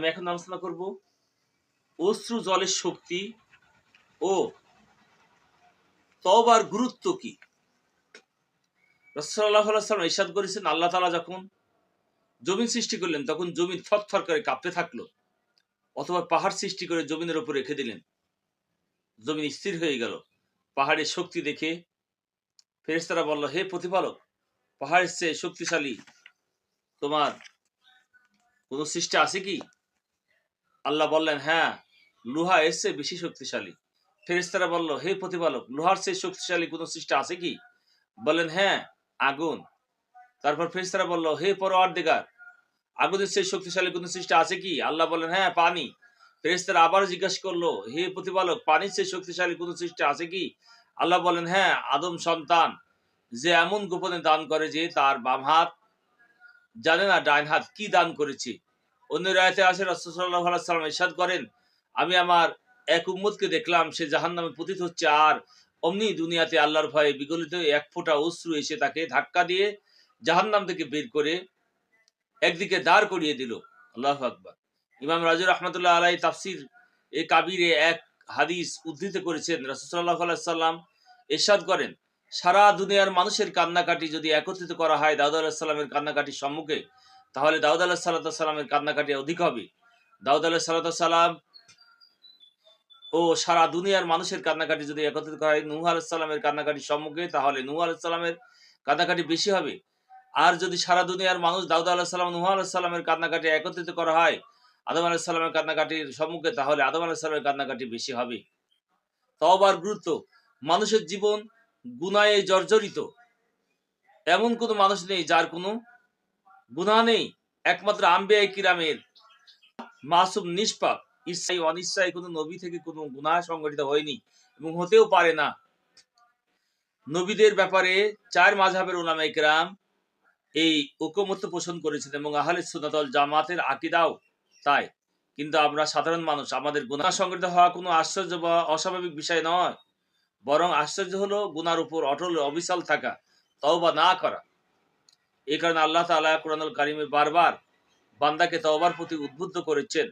আমি এখন আলোচনা করব অশ্রু জলের শক্তি ও তওবার গুরুত্ব কি। রাসূল সাল্লাল্লাহু আলাইহি ওয়াসাল্লাম ইরশাদ করেছেন, আল্লাহ তাআলা যখন জমিন সৃষ্টি করলেন তখন জমিন থরথর করে কাঁপতে থাকলো, অথবা পাহাড় সৃষ্টি করে জমিনের উপর রেখে দিলেন, জমিন স্থির হয়ে গেল। পাহাড়ের শক্তি দেখে ফেরেশতারা বলল, হে প্রতিপালক, পাহাড়ের চেয়ে শক্তিশালী তোমার কোন সৃষ্টি আছে কি? আল্লাহ বললেন, হ্যাঁ, লোহা এর চেয়ে বেশি শক্তিশালী। ফেরেশতারা বলল, হে প্রতিপালক, লোহার চেয়ে শক্তিশালী কোন সৃষ্টি আছে কি? বললেন, হ্যাঁ, আগুন। তারপর ফেরেশতারা বলল, হে পরওয়ারদিগার, আগুনের চেয়ে শক্তিশালী কোন সৃষ্টি আছে কি? আল্লাহ বললেন, হ্যাঁ, পানি। ফেরেশতারা আবার জিজ্ঞাসা করলো, হে প্রতিপালক, পানির চেয়ে শক্তিশালী কোন সৃষ্টি আছে কি? আল্লাহ বলেন, হ্যাঁ, আদম সন্তান, যে এমন গোপনে দান করে যে তার বাম হাত জানে না ডাইন হাত কি দান করেছে। অন্য রায়তে আসে রাসূল সাল্লাল্লাহু আলাইহি ওয়াসাল্লাম ইরশাদ করেন, আমি আমার এক উম্মতকে দেখলাম, সে জাহান্নামে পতিত হচ্ছে, আর অমনি দুনিয়াতে আল্লাহর ভয়ে বিগলিত এক ফোঁটা অশ্রু এসে তাকে ধাক্কা দিয়ে জাহান্নাম থেকে বের করে একদিকে দাঁড় করিয়ে দিল। আল্লাহু আকবার। ইমাম রাজী রাহমাতুল্লাহ আলাইহি তাফসীর এ কাবীরে এক হাদিস উদ্ধৃত করেছেন। রাসূল সাল্লাল্লাহু আলাইহি ওয়াসাল্লাম ইরশাদ করেন, সারা দুনিয়ার মানুষের কান্নাকাটি যদি একত্রিত করা হয় দাউদ আলাইহিস সালামের কান্নাকাটির সম্মুখে, তাহলে দাউদ আলাইহিস সালামের কান্নাকাটি অধিক হবে। দাউদ আলাইহিস সালাম ও সারা দুনিয়ার মানুষের কান্নাকাটি যদি একত্রিত করা হয় নূহ আলাইহিস সালামের কান্নাকাটির সম্মুখে, তাহলে নূহ আলাইহিস সালামের কান্নাকাটি বেশি হবে। আর যদি সারা দুনিয়ার মানুষ দাউদ আলাইহিস সালাম, নূহ আলাইহিস সালামের কান্নাকাটি একত্রিত করা হয় আদম আলাইহিস সালামের কান্নাকাটির সম্মুখে, তাহলে আদম আলাইহিস সালামের কান্নাকাটি বেশি হবে। তওবার গুরুত্ব। মানুষের জীবন গুনাহে জর্জরিত। এমন কোনো মানুষ নেই যার কোনো গুনাহ নেই। একমাত্র আম্বিয়া কিরামের মাসুম, নিষ্পাপ, ইচ্ছায় অনিচ্ছায় কোনো নবী থেকে কোনো গুনাহ সংঘটিত হয়নি এবং হতেও পারে না। নবীদের ব্যাপারে চার মাযহাবের উলামায়ে কেরাম এই ঐকমত্য পোষণ করেছেন এবং আহলে সুন্নাত ওয়াল জামাতের আকীদাও তাই। কিন্তু আমরা সাধারণ মানুষ, আমাদের গুনাহ সংঘটিত হওয়া কোনো আশ্চর্য বা অস্বাভাবিক বিষয় নয়, বরং আশ্চর্য হলো গুনার উপর অটল অবিচল থাকা, তওবা না করা। এই কারণে আল্লাহ তাআলা কুরআনুল কারীমে বারবার বান্দাকে তওবার প্রতি উদ্বুদ্ধ করেছেন।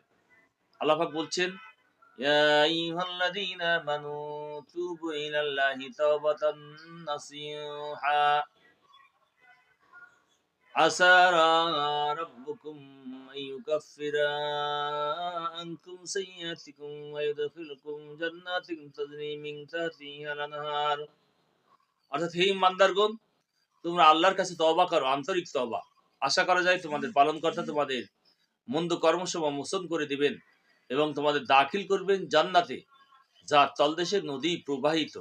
আল্লাহ পাক বলছেন, ইয়া আইয়ুহাল্লাযীনা আমানু তুবু ইলাল্লাহি তাওবাতান নাসুহা আসা রাব্বুকুম আইয়ুকাফিরা আনকুম সাইয়্যাতিকুম ওয়া ইউদখিলুকুম জান্নাতিন তাজরি মিন তাহতিহাল আনহার। অর্থাৎ, হে ঈমানদারগণ, তোমরা আল্লাহর কাছে তওবা করো, আন্তরিক তওবা। আশা করা যায় তোমাদের পালনকর্তা তোমাদের মন্দ কর্মসমূহ মোচন করে দিবেন এবং তোমাদের দাখিল করবেন জান্নাতে, যার তলদেশে নদী প্রবাহিত।